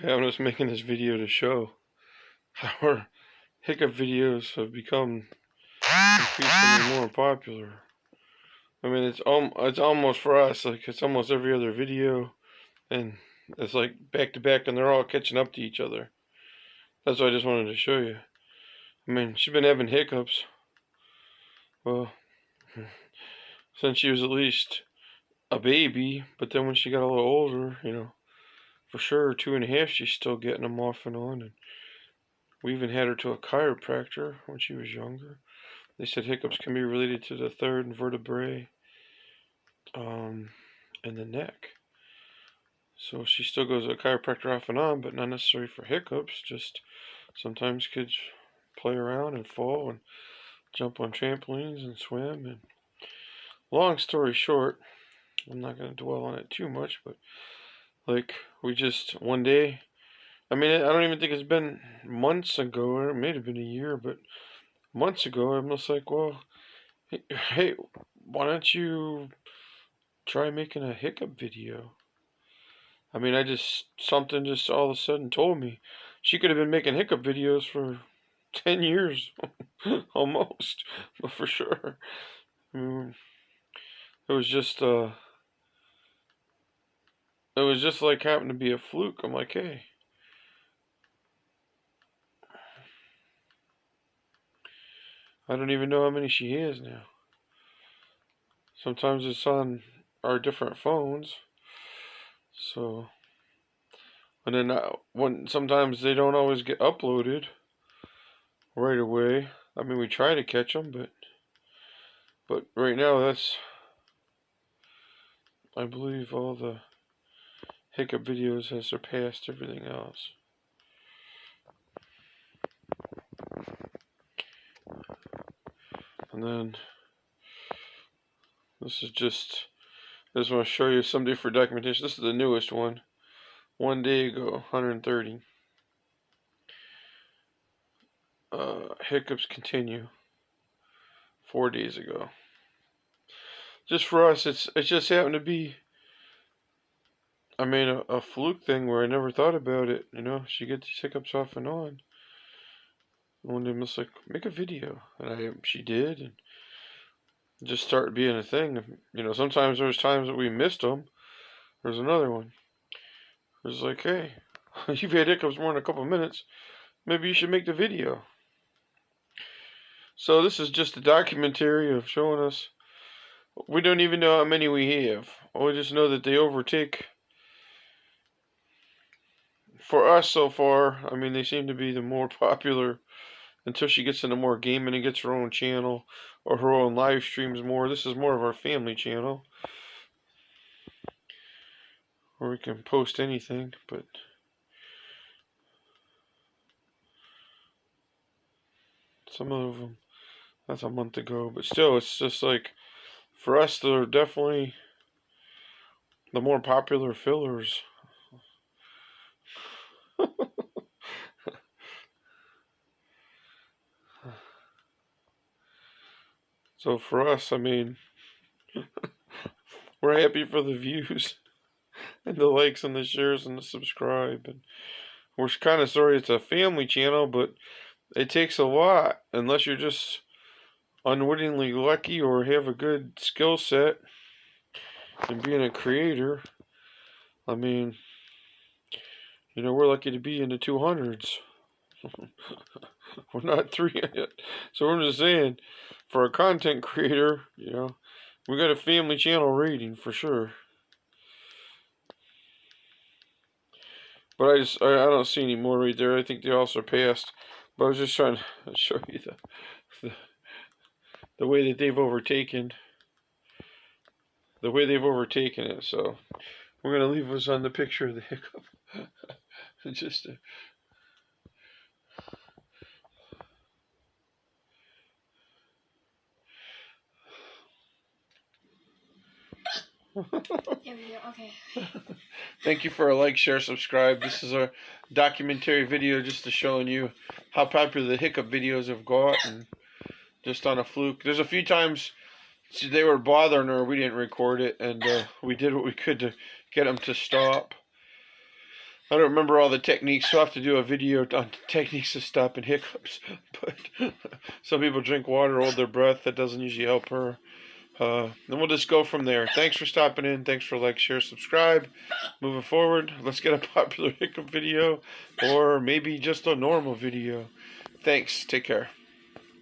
Okay, I'm just making this video to show how our hiccup videos have become increasingly more popular. I mean, it's almost for us like it's almost every other video, and it's like back to back, and they're all catching up to each other. That's what I just wanted to show you. I mean, she's been having hiccups, well, since she was at least a baby, but then when she got a little older, for sure 2.5, she's still getting them off and on, and we even had her to a chiropractor when she was younger. They said hiccups can be related to the third vertebrae in the neck. So she still goes to a chiropractor off and on, but not necessarily for hiccups. Just sometimes kids play around and fall and jump on trampolines and swim. And long story short, I'm not going to dwell on it too much, but like we just one day, I mean, I don't even think it's been months ago, or it may have been a year, but months ago, I'm just like, well, hey, why don't you try making a hiccup video? I mean, something just all of a sudden told me she could have been making hiccup videos for 10 years, almost, but for sure. I mean, it was just, it was just like happened to be a fluke. I'm like, hey, I don't even know how many she has now. Sometimes it's on our different phones, so, and then sometimes they don't always get uploaded right away. I mean, we try to catch them, but right now I believe all the hiccup videos has surpassed everything else. And then I just want to show you someday for documentation. This is the newest one. One day ago, 130. Hiccups continue. 4 days ago. Just for us, it just happened to be, I mean, a fluke thing where I never thought about it. She gets these hiccups off and on. One day I was like, make a video, and she did, and it just started being a thing. Sometimes there's times that we missed them. There's another one. It was like, hey, you've had hiccups more than a couple minutes. Maybe you should make the video. So this is just a documentary of showing us. We don't even know how many we have. We just know that they overtake. For us so far, I mean, they seem to be the more popular until she gets into more gaming and gets her own channel or her own live streams more. This is more of our family channel where we can post anything, but some of them, that's a month ago. But still, it's just like, for us, they're definitely the more popular fillers. So for us, I mean, we're happy for the views and the likes and the shares and the subscribe. And we're kind of sorry it's a family channel, but it takes a lot unless you're just unwittingly lucky or have a good skill set in being a creator. I mean, we're lucky to be in the 200s. We're not 3 yet. So I'm just saying, for a content creator, we got a family channel rating for sure. But I don't see any more right there. I think they all surpassed. But I was just trying to show you the way that they've overtaken. The way they've overtaken it. So we're going to leave us on the picture of the hiccup. Just There we go, okay. Thank you for a like, share, subscribe. This is a documentary video just to showing you how popular the hiccup videos have got, and just on a fluke. There's a few times they were bothering her, we didn't record it, and we did what we could to get them to stop. I don't remember all the techniques, so I'll have to do a video on techniques of stopping hiccups. But some people drink water, hold their breath. That doesn't usually help her. Then we'll just go from there. Thanks for stopping in. Thanks for like, share, subscribe. Moving forward, let's get a popular hiccup video, or maybe just a normal video. Thanks. Take care.